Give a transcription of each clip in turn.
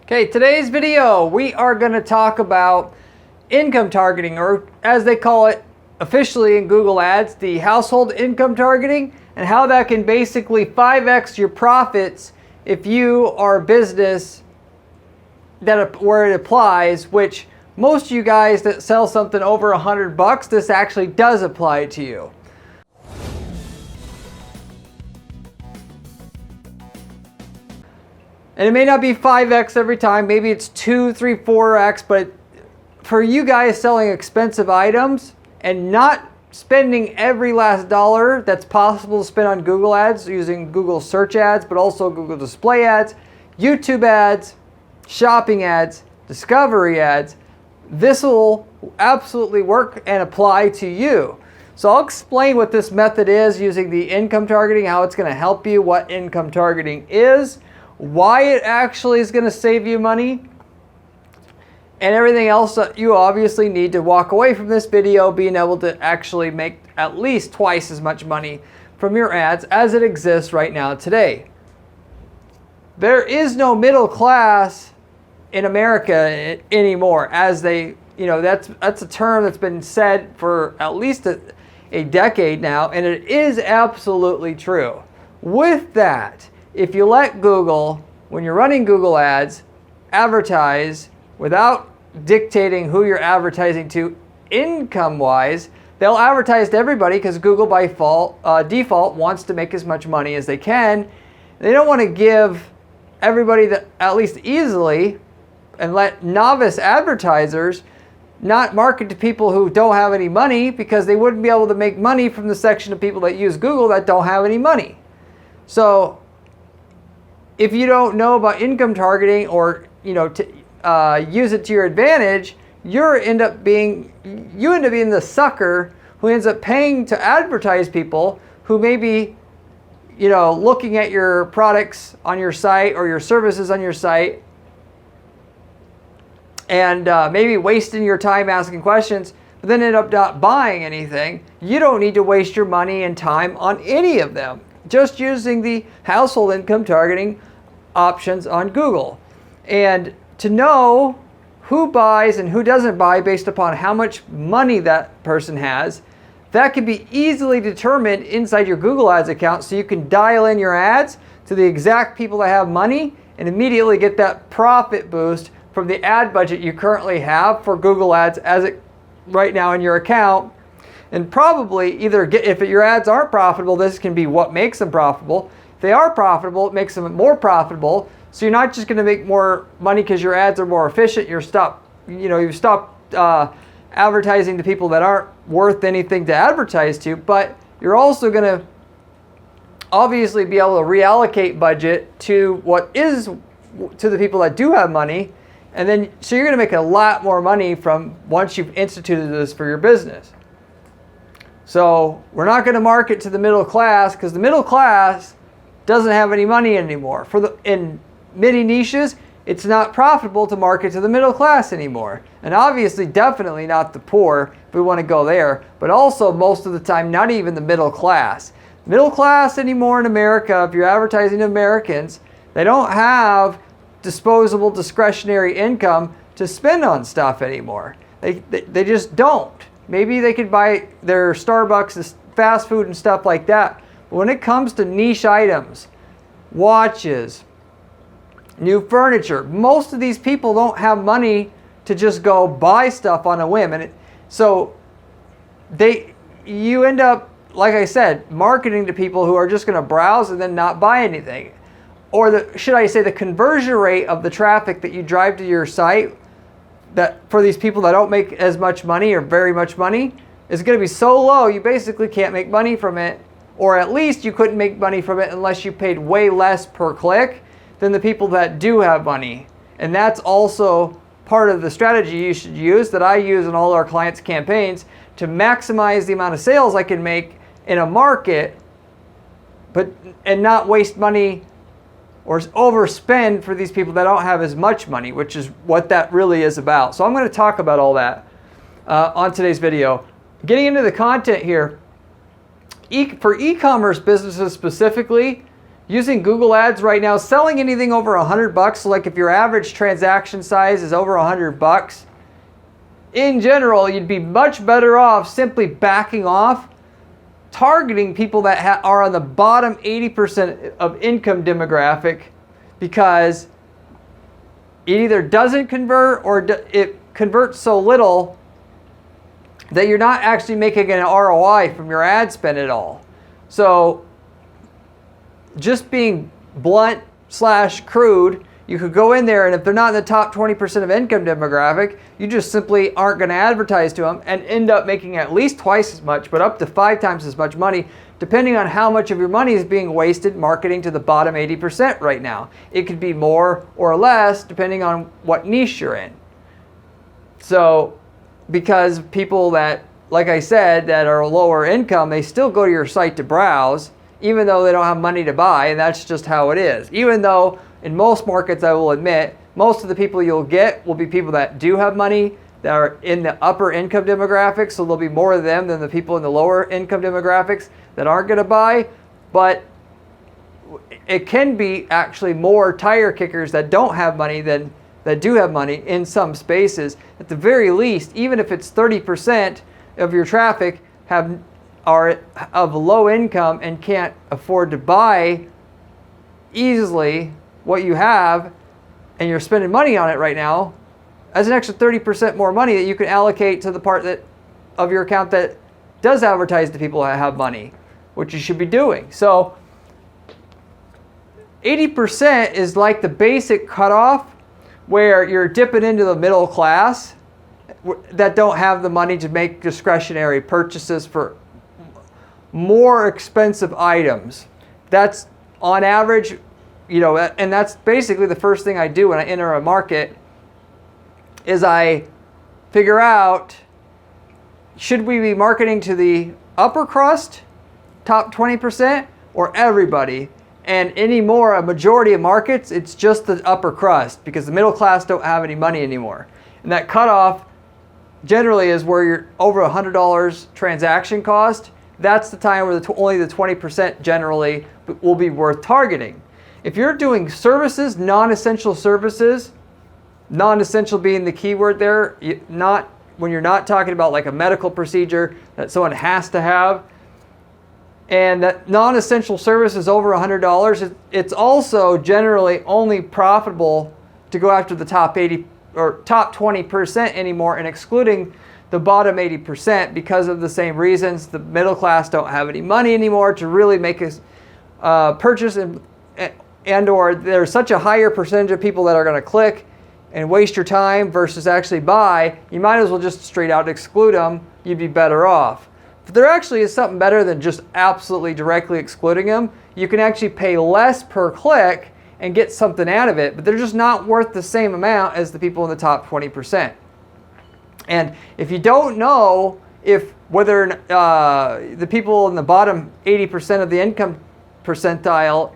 Okay, today's video, we are going to talk about income targeting, or as they call it officially in Google Ads, the household income targeting, and how that can basically 5x your profits if you are a business where it applies, which most of you guys that sell something over $100, this actually does apply to you. And it may not be 5x every time, maybe it's 2, 3, 4x, but for you guys selling expensive items and not spending every last dollar that's possible to spend on Google Ads using Google search ads, but also Google display ads, YouTube ads, shopping ads, discovery ads, this will absolutely work and apply to you. So I'll explain what this method is using the income targeting, how it's going to help you, what income targeting is, why it actually is going to save you money, and everything else that you obviously need to walk away from this video being able to actually make at least twice as much money from your ads as it exists right now today. There is no middle class in America anymore, as they, that's a term that's been said for at least a decade now, and it is absolutely true. With that, if you let Google, when you're running Google Ads, advertise without dictating who you're advertising to income-wise, they'll advertise to everybody because Google by default wants to make as much money as they can. They don't want to give everybody that at least easily and let novice advertisers not market to people who don't have any money, because they wouldn't be able to make money from the section of people that use Google that don't have any money. So if you don't know about income targeting, or use it to your advantage, you end up being the sucker who ends up paying to advertise people who may be looking at your products on your site or your services on your site, and maybe wasting your time asking questions, but then end up not buying anything. You don't need to waste your money and time on any of them, just using the household income targeting options on Google. And to know who buys and who doesn't buy based upon how much money that person has, that can be easily determined inside your Google Ads account, so you can dial in your ads to the exact people that have money and immediately get that profit boost from the ad budget you currently have for Google Ads right now in your account. And probably if your ads aren't profitable, this can be what makes them profitable. If they are profitable, it makes them more profitable. So you're not just going to make more money because your ads are more efficient. You've stopped advertising to people that aren't worth anything to advertise to, but you're also going to obviously be able to reallocate budget to to the people that do have money. And then, so you're going to make a lot more money from once you've instituted this for your business. So we're not going to market to the middle class, because the middle class doesn't have any money anymore. In many niches, it's not profitable to market to the middle class anymore. And obviously, definitely not the poor, if we want to go there, but also most of the time, not even the middle class. Middle class anymore in America, if you're advertising to Americans, they don't have disposable discretionary income to spend on stuff anymore. They just don't. Maybe they could buy their Starbucks, fast food and stuff like that. But when it comes to niche items, watches, new furniture, most of these people don't have money to just go buy stuff on a whim. And so you end up, like I said, marketing to people who are just going to browse and then not buy anything. Or the conversion rate of the traffic that you drive to your site, that for these people that don't make as much money or very much money, is going to be so low you basically can't make money from it. Or at least you couldn't make money from it unless you paid way less per click than the people that do have money. And that's also part of the strategy you should use, that I use in all our clients' campaigns, to maximize the amount of sales I can make in a market, and not waste money or overspend for these people that don't have as much money, which is what that really is about. So I'm going to talk about all that on today's video. Getting into the content here, for e-commerce businesses specifically, using Google Ads right now, selling anything over $100, so like if your average transaction size is over $100, in general, you'd be much better off simply backing off, targeting people that are on the bottom 80% of income demographic, because it either doesn't convert or it converts so little that you're not actually making an ROI from your ad spend at all. So just being blunt / crude, you could go in there, and if they're not in the top 20% of income demographic, you just simply aren't going to advertise to them and end up making at least twice as much, but up to 5 times as much money, depending on how much of your money is being wasted marketing to the bottom 80% right now. It could be more or less depending on what niche you're in. So, because people that, like I said, that are lower income, they still go to your site to browse, even though they don't have money to buy, and that's just how it is. Even though in most markets, I will admit, most of the people you'll get will be people that do have money, that are in the upper income demographics, so there'll be more of them than the people in the lower income demographics that aren't going to buy. But it can be actually more tire kickers that don't have money than that do have money in some spaces. At the very least, even if it's 30% of your traffic are of low income and can't afford to buy easily what you have, and you're spending money on it right now, as an extra 30% more money that you can allocate to the part of your account that does advertise to people that have money, which you should be doing. So 80% is like the basic cutoff where you're dipping into the middle class that don't have the money to make discretionary purchases for more expensive items. That's on average, and that's basically the first thing I do when I enter a market is I figure out, should we be marketing to the upper crust, top 20%, or everybody? And anymore, a majority of markets, it's just the upper crust because the middle class don't have any money anymore. And that cutoff generally is where you're over $100 transaction cost. That's the time where only the 20% generally will be worth targeting. If you're doing services, non-essential services, non-essential being the keyword there, when you're not talking about like a medical procedure that someone has to have, and that non-essential service is over $100, it's also generally only profitable to go after the top 80 or top 20% anymore and excluding the bottom 80% because of the same reasons. The middle class don't have any money anymore to really make a purchase, and or there's such a higher percentage of people that are going to click and waste your time versus actually buy. You might as well just straight out exclude them. You'd be better off. But there actually is something better than just absolutely directly excluding them. You can actually pay less per click and get something out of it, but they're just not worth the same amount as the people in the top 20%. And if you don't know whether the people in the bottom 80% of the income percentile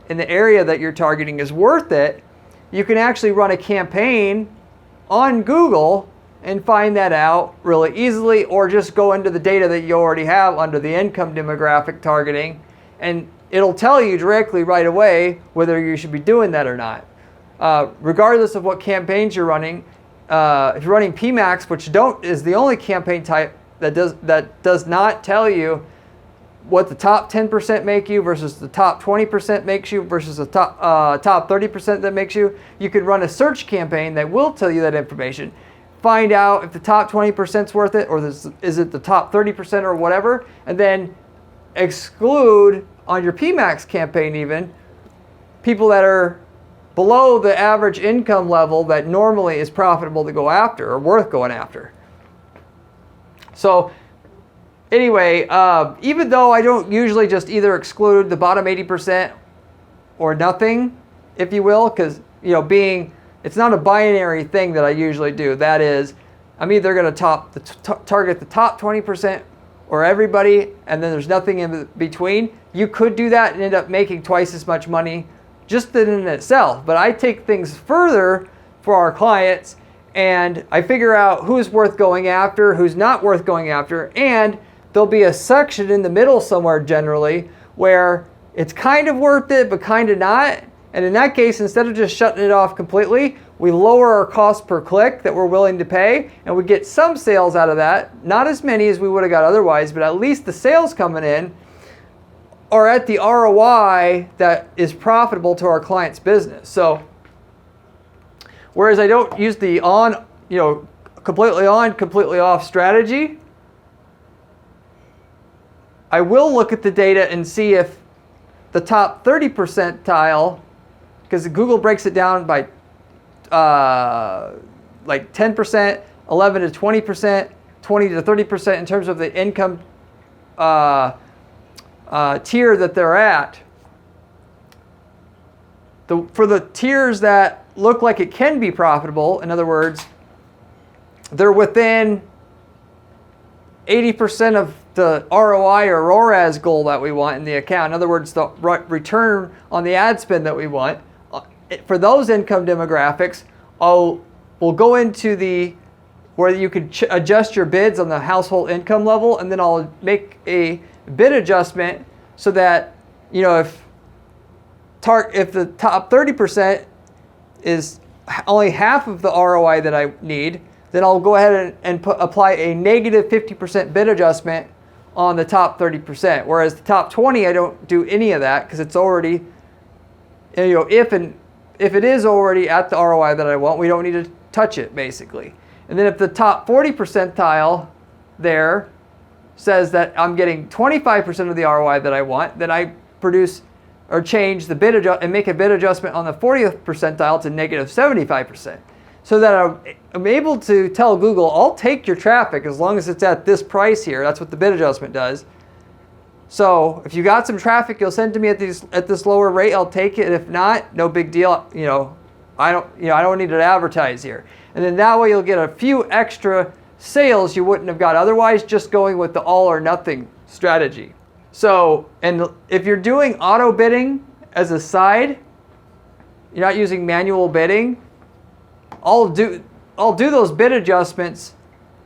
in the area that you're targeting is worth it, you can actually run a campaign on Google and find that out really easily, or just go into the data that you already have under the income demographic targeting, and it'll tell you directly right away whether you should be doing that or not. Regardless of what campaigns you're running, if you're running PMAX, which is the only campaign type that does not tell you what the top 10% make you versus the top 20% makes you versus the top 30% that makes you, you could run a search campaign that will tell you that information. Find out if the top 20% is worth it, or is it the top 30% or whatever, and then exclude on your PMAX campaign even people that are below the average income level that normally is profitable to go after or worth going after. So anyway, even though I don't usually just either exclude the bottom 80% or nothing, if you will, because it's not a binary thing that I usually do. That is, I'm either going to target the top 20% or everybody, and then there's nothing in between. You could do that and end up making twice as much money just in itself. But I take things further for our clients, and I figure out who's worth going after, who's not worth going after, and there'll be a section in the middle somewhere generally where it's kind of worth it, but kind of not. And in that case, instead of just shutting it off completely, we lower our cost per click that we're willing to pay, and we get some sales out of that. Not as many as we would have got otherwise, but at least the sales coming in are at the ROI that is profitable to our client's business. So, whereas I don't use the completely on, completely off strategy, I will look at the data and see if the top 30 percentile, because Google breaks it down by like 10%, 11 to 20%, 20 to 30% in terms of the income tier that they're at. For the tiers that look like it can be profitable, in other words, they're within 80% of the ROI or ROAS goal that we want in the account. In other words, the return on the ad spend that we want. For those income demographics, we'll go into where you can adjust your bids on the household income level, and then I'll make a bid adjustment so that, if the top 30% is only half of the ROI that I need, then I'll go ahead and apply a negative 50% bid adjustment on the top 30%. Whereas the top 20, I don't do any of that because it's already, if it is already at the ROI that I want, we don't need to touch it, basically. And then if the top 40 percentile there says that I'm getting 25% of the ROI that I want, then I produce or change the bid and make a bid adjustment on the 40th percentile to negative 75%. So that I'm able to tell Google, I'll take your traffic as long as it's at this price here. That's what the bid adjustment does. So if you got some traffic, you'll send to me at this lower rate. I'll take it. If not, no big deal. I don't need to advertise here. And then that way you'll get a few extra sales you wouldn't have got otherwise, just going with the all or nothing strategy. So, and if you're doing auto bidding as a side, you're not using manual bidding, I'll do those bid adjustments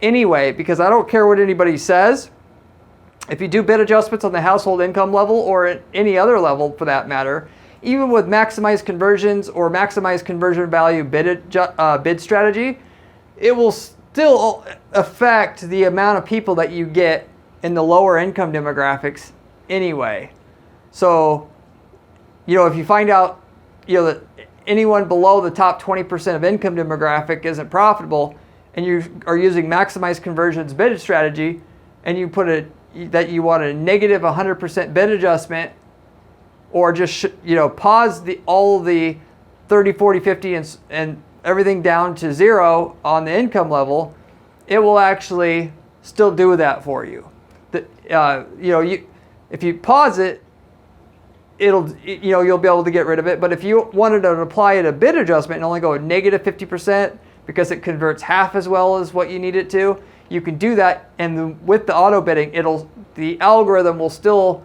anyway, because I don't care what anybody says. If you do bid adjustments on the household income level or at any other level for that matter, even with maximize conversions or maximize conversion value bid strategy, it will still affect the amount of people that you get in the lower income demographics anyway. So, if you find out, that anyone below the top 20% of income demographic isn't profitable, and you are using maximize conversions bid strategy, and you put that you want a negative 100% bid adjustment, or just pause all the 30, 40, 50 and everything down to zero on the income level, it will actually still do that for you. If you pause it, you'll be able to get rid of it. But if you wanted to apply a bid adjustment and only go negative 50% because it converts half as well as what you need it to, you can do that. And with the auto bidding, the algorithm will still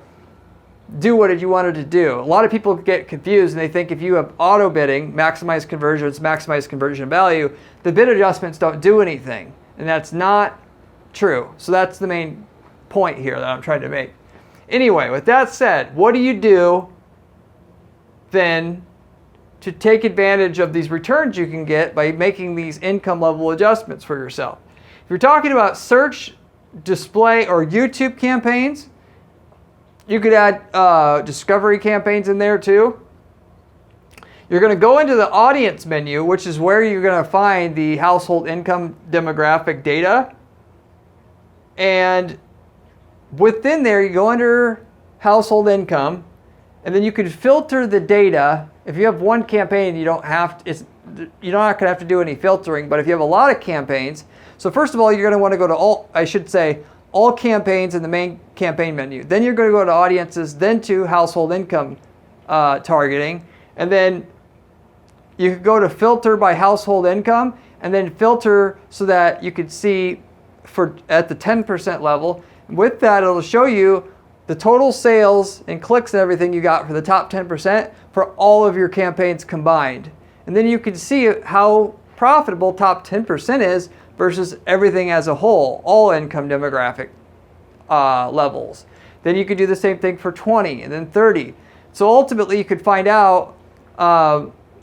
do what you wanted to do. A lot of people get confused and they think if you have auto bidding, maximize conversions, maximize conversion value, the bid adjustments don't do anything. And that's not true. So that's the main point here that I'm trying to make. Anyway, with that said, what do you do then to take advantage of these returns you can get by making these income level adjustments for yourself? If you're talking about search, display, or YouTube campaigns, you could add discovery campaigns in there too. You're going to go into the audience menu, which is where you're going to find the household income demographic data. And within there, you go under household income, and then you can filter the data. If you have one campaign, you're not going to have to do any filtering. But if you have a lot of campaigns, so first of all, you're going to want to go to all campaigns in the main campaign menu. Then you're going to go to audiences, then to household income targeting, and then you could go to filter by household income, and then filter so that you could see at the 10% level. With that, it'll show you the total sales and clicks and everything you got for the top 10% for all of your campaigns combined. And then you can see how profitable top 10% is versus everything as a whole, all income demographic levels. Then you could do the same thing for 20 and then 30. So ultimately, you could find out,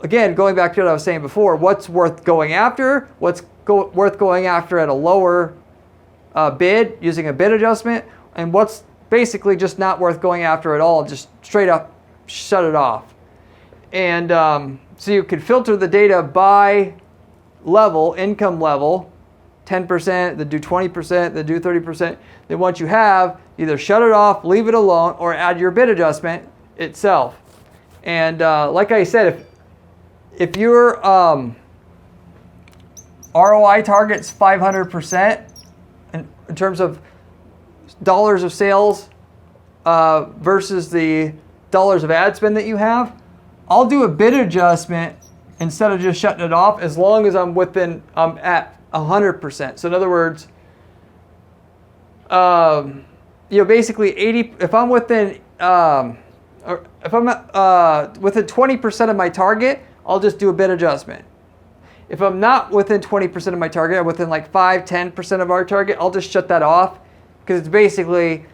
again, going back to what I was saying before, what's worth going after, what's worth going after at a lower bid using a bid adjustment, and what's basically just not worth going after at all, just straight up shut it off. And so you could filter the data by level, income level, 10%, then do 20%, then do 30%. Then once you have, either shut it off, leave it alone, or add your bid adjustment itself. And like I said, if your ROI target's 500% in terms of dollars of sales versus the dollars of ad spend that you have, I'll do a bid adjustment instead of just shutting it off as long as I'm at 100%. So in other words, basically 80. If I'm within, or if I'm within 20% of my target, I'll just do a bid adjustment. If I'm not within 20% of my target, I'm within like 5-10% of our target, I'll just shut that off, because it's basically,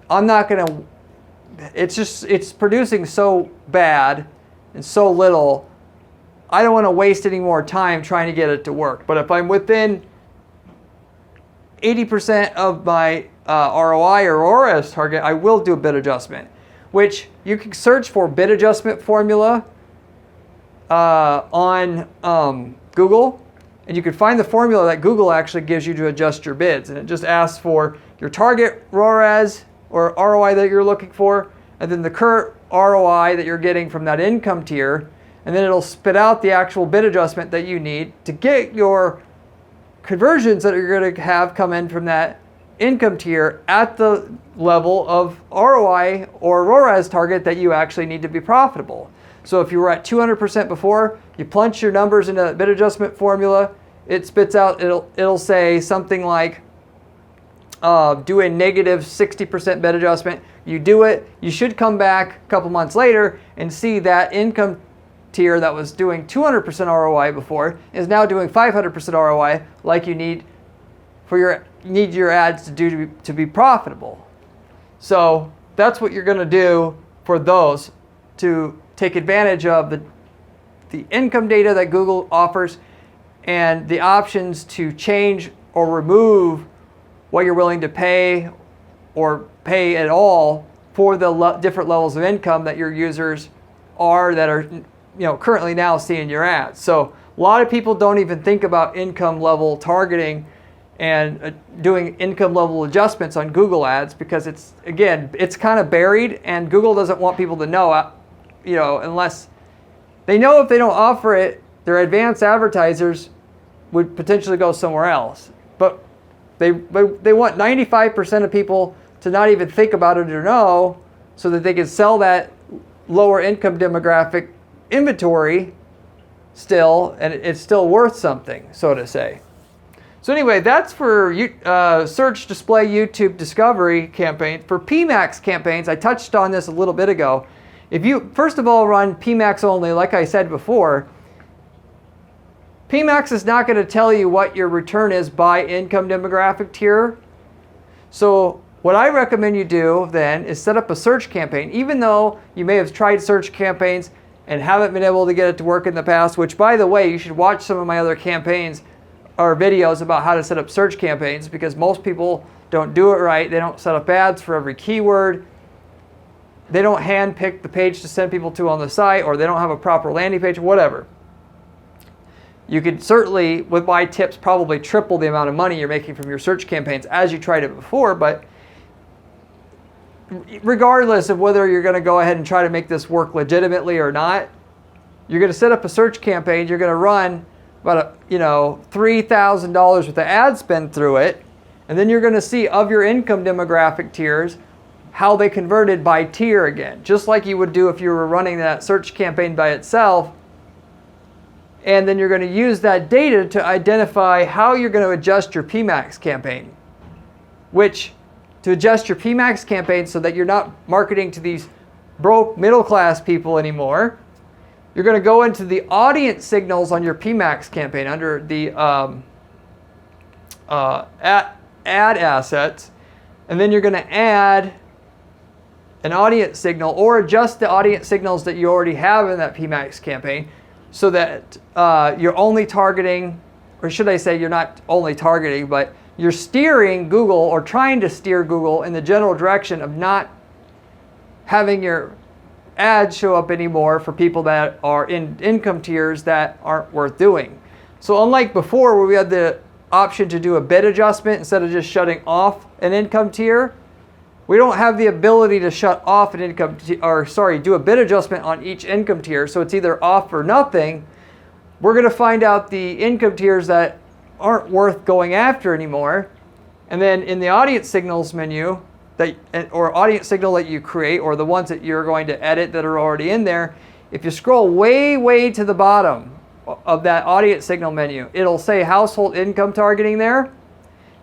I'm not gonna. It's producing so bad and so little. I don't want to waste any more time trying to get it to work. But if I'm within 80% of my ROI or ROAS target, I will do a bid adjustment, which you can search for bid adjustment formula on Google, and you can find the formula that Google actually gives you to adjust your bids. And it just asks for your target ROAS or ROI that you're looking for, and then the current ROI that you're getting from that income tier, and then it'll spit out the actual bid adjustment that you need to get your conversions that you're going to have come in from that income tier at the level of ROI or ROAS target that you actually need to be profitable. So if you were at 200% before, you plunge your numbers into the bid adjustment formula, it spits out, it'll say something like, do a negative 60% bid adjustment. You do it, you should come back a couple months later and see that income tier that was doing 200% ROI before is now doing 500% ROI, like you need your ads to be profitable. So that's what you're going to do for those, to take advantage of the income data that Google offers and the options to change or remove what you're willing to pay or pay at all for the different levels of income that your users are currently now seeing your ads. So a lot of people don't even think about income level targeting and doing income level adjustments on Google ads, because it's kind of buried, and Google doesn't want people to know, unless they know if they don't offer it, their advanced advertisers would potentially go somewhere else. But they want 95% of people to not even think about it or know, so that they can sell that lower income demographic inventory still, and it's still worth something, so to say. So anyway, that's for search, display, YouTube, discovery campaign. For PMAX campaigns, I touched on this a little bit ago. If you, first of all, run PMAX only, like I said before, PMAX is not going to tell you what your return is by income demographic tier. So what I recommend you do then is set up a search campaign, even though you may have tried search campaigns and haven't been able to get it to work in the past, which, by the way, you should watch some of my other campaigns or videos about how to set up search campaigns, because most people don't do it right. They don't set up ads for every keyword. They don't handpick the page to send people to on the site, or they don't have a proper landing page, whatever. You could certainly, with my tips, probably triple the amount of money you're making from your search campaigns as you tried it before. But regardless of whether you're going to go ahead and try to make this work legitimately or not, you're going to set up a search campaign. You're going to run about $3,000 worth of ad spend through it, and then you're going to see of your income demographic tiers how they converted by tier again, just like you would do if you were running that search campaign by itself. And then you're going to use that data to identify how you're going to adjust your PMAX campaign, which to adjust your PMAX campaign so that you're not marketing to these broke middle class people anymore, you're going to go into the audience signals on your PMAX campaign under the ad assets, and then you're going to add an audience signal or adjust the audience signals that you already have in that PMAX campaign so that you're only targeting, or should I say you're not only targeting, but you're steering Google or trying to steer Google in the general direction of not having your ads show up anymore for people that are in income tiers that aren't worth doing. So unlike before where we had the option to do a bid adjustment instead of just shutting off an income tier, we don't have the ability to shut off an income do a bid adjustment on each income tier. So it's either off or nothing. We're going to find out the income tiers that aren't worth going after anymore. And then in the audience signals menu, or audience signal that you create, or the ones that you're going to edit that are already in there, if you scroll way to the bottom of that audience signal menu, it'll say household income targeting there.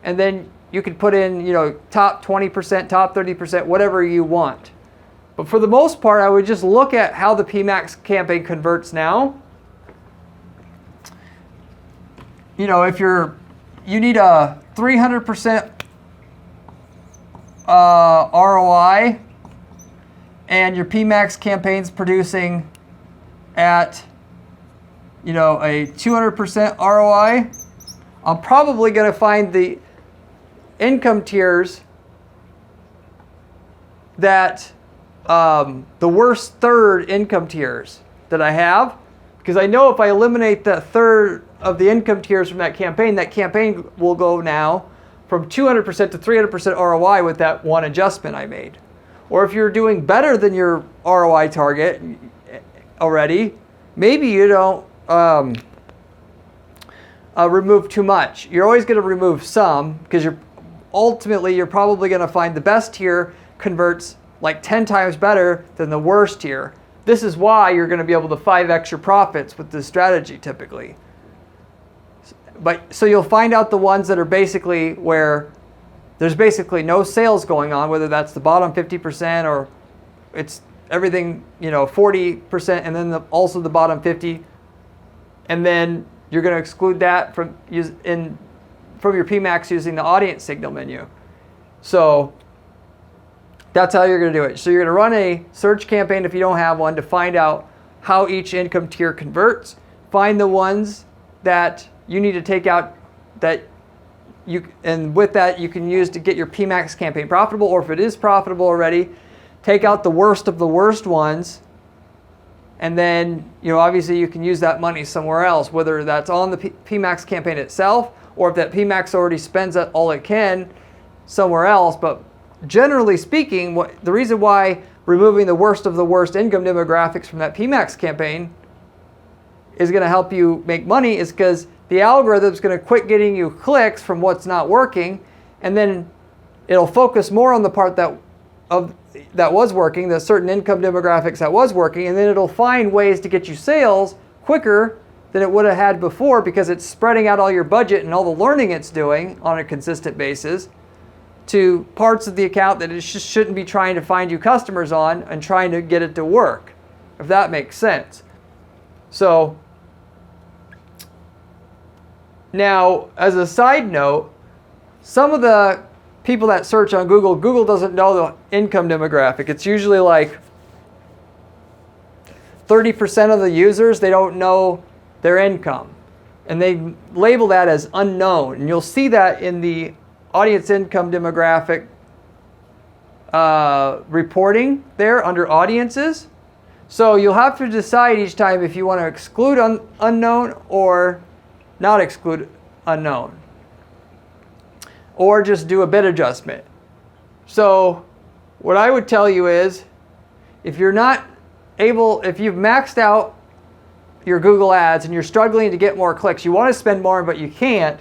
And then you can put in, top 20%, top 30%, whatever you want. But for the most part, I would just look at how the PMAX campaign converts now. If you need a 300% ROI and your PMAX campaign's producing at a 200% ROI, I'm probably going to find the income tiers that the worst third income tiers that I have, because I know if I eliminate that third of the income tiers from that campaign will go now from 200% to 300% ROI with that one adjustment I made. Or if you're doing better than your ROI target already, maybe you don't remove too much. You're always going to remove some, because ultimately you're probably going to find the best tier converts like 10 times better than the worst tier. This is why you're going to be able to 5x your profits with this strategy typically. But so you'll find out the ones that are basically where there's basically no sales going on, whether that's the bottom 50% or it's everything, 40%, and then also the bottom 50. And then you're going to exclude that from your PMAX using the audience signal menu. So that's how you're going to do it. So you're going to run a search campaign if you don't have one to find out how each income tier converts. Find the ones that you need to take out and with that you can use to get your PMAX campaign profitable, or if it is profitable already, take out the worst of the worst ones, and then obviously you can use that money somewhere else, whether that's on the PMAX campaign itself, or if that PMAX already spends all it can somewhere else. But generally speaking, the reason why removing the worst of the worst income demographics from that PMAX campaign is going to help you make money is because the algorithm's going to quit getting you clicks from what's not working, and then it'll focus more on the part that was working, the certain income demographics that was working, and then it'll find ways to get you sales quicker than it would have had before, because it's spreading out all your budget and all the learning it's doing on a consistent basis to parts of the account that it just shouldn't be trying to find you customers on and trying to get it to work, if that makes sense. So now, as a side note, some of the people that search on Google doesn't know the income demographic. It's usually like 30% of the users, they don't know their income. And they label that as unknown. And you'll see that in the audience income demographic reporting there under audiences. So you'll have to decide each time if you want to exclude unknown or not exclude unknown, or just do a bid adjustment. So what I would tell you is, if you've maxed out your Google ads and you're struggling to get more clicks, you want to spend more but you can't,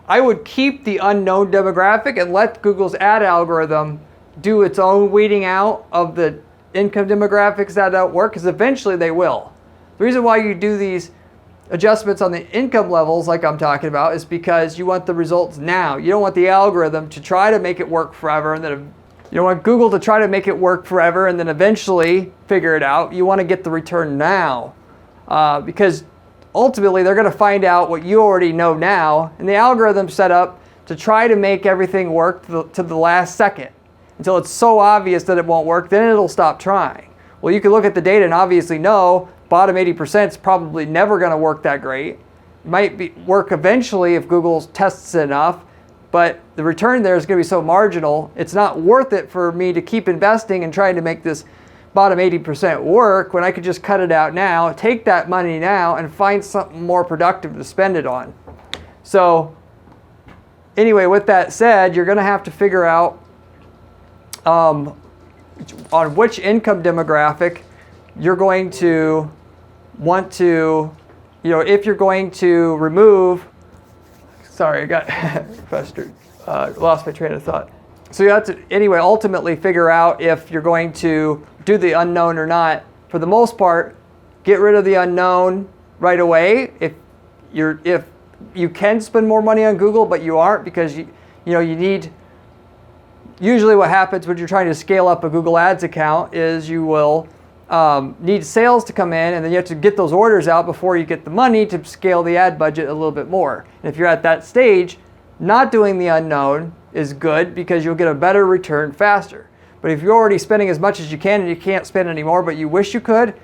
I would keep the unknown demographic and let Google's ad algorithm do its own weeding out of the income demographics that don't work, because eventually they will. The reason why you do these adjustments on the income levels like I'm talking about is because you want the results now. You don't want the algorithm to try to make it work forever, and then you don't want Google to try to make it work forever and then eventually figure it out. You want to get the return now, because ultimately they're going to find out what you already know now, and the algorithm's set up to try to make everything work to the last second. until it's so obvious that it won't work, then it'll stop trying. Well, you can look at the data and obviously know bottom 80% is probably never going to work that great. It might work eventually if Google tests it enough, but the return there is going to be so marginal, it's not worth it for me to keep investing and trying to make this bottom 80% work when I could just cut it out now, take that money now, and find something more productive to spend it on. So anyway, with that said, you're going to have to figure out on which income demographic you're going to want to, if you're going to remove, sorry, I got frustrated, lost my train of thought. So you have to, anyway, ultimately figure out if you're going to do the unknown or not. For the most part, get rid of the unknown right away. If you can spend more money on Google, but you aren't because you need. Usually, what happens when you're trying to scale up a Google Ads account is you will need sales to come in, and then you have to get those orders out before you get the money to scale the ad budget a little bit more. And if you're at that stage, not doing the unknown is good because you'll get a better return faster. But if you're already spending as much as you can and you can't spend any more, but you wish you could,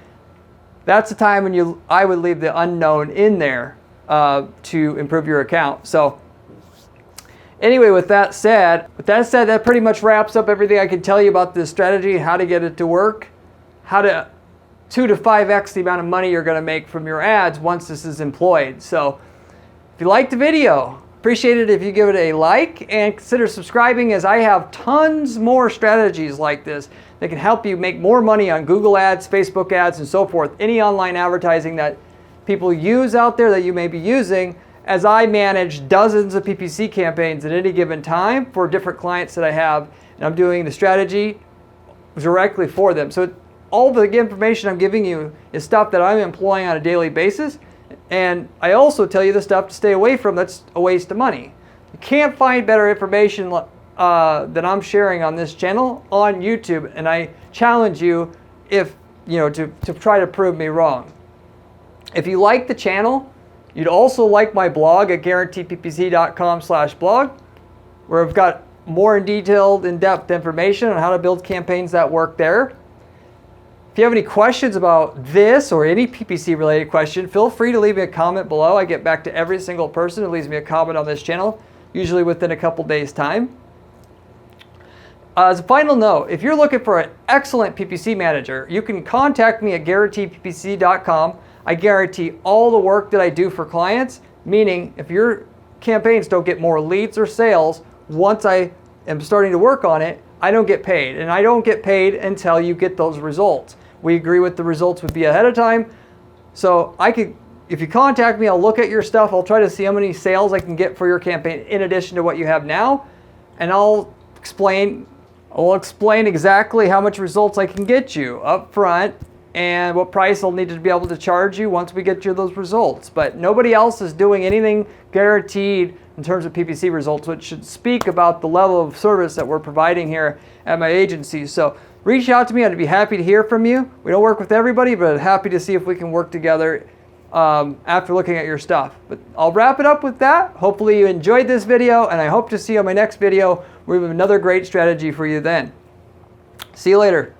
that's the time when I would leave the unknown in there to improve your account. So anyway, with that said, that pretty much wraps up everything I can tell you about this strategy, how to get it to work, how to 2 to 5x the amount of money you're going to make from your ads once this is employed. So if you liked the video, appreciate it if you give it a like and consider subscribing, as I have tons more strategies like this that can help you make more money on Google Ads, Facebook ads, and so forth. Any online advertising that people use out there that you may be using, as I manage dozens of PPC campaigns at any given time for different clients that I have, and I'm doing the strategy directly for them. So all the information I'm giving you is stuff that I'm employing on a daily basis. And I also tell you the stuff to stay away from that's a waste of money. You can't find better information than I'm sharing on this channel on YouTube, and I challenge you to try to prove me wrong. If you like the channel, you'd also like my blog at guaranteeppc.com/blog, where I've got more detailed, in-depth information on how to build campaigns that work there. If you have any questions about this or any PPC related question, feel free to leave me a comment below. I get back to every single person who leaves me a comment on this channel, usually within a couple days' time. As a final note, if you're looking for an excellent PPC manager, you can contact me at guaranteeppc.com. I guarantee all the work that I do for clients, meaning if your campaigns don't get more leads or sales, once I am starting to work on it, I don't get paid. And I don't get paid until you get those results. We agree with the results would be ahead of time. So if you contact me, I'll look at your stuff. I'll try to see how many sales I can get for your campaign in addition to what you have now. And I'll explain exactly how much results I can get you up front and what price I'll need to be able to charge you once we get you those results. But nobody else is doing anything guaranteed in terms of PPC results, which should speak about the level of service that we're providing here at my agency. So reach out to me. I'd be happy to hear from you. We don't work with everybody, but happy to see if we can work together after looking at your stuff. But I'll wrap it up with that. Hopefully you enjoyed this video, and I hope to see you on my next video where we have another great strategy for you then. See you later.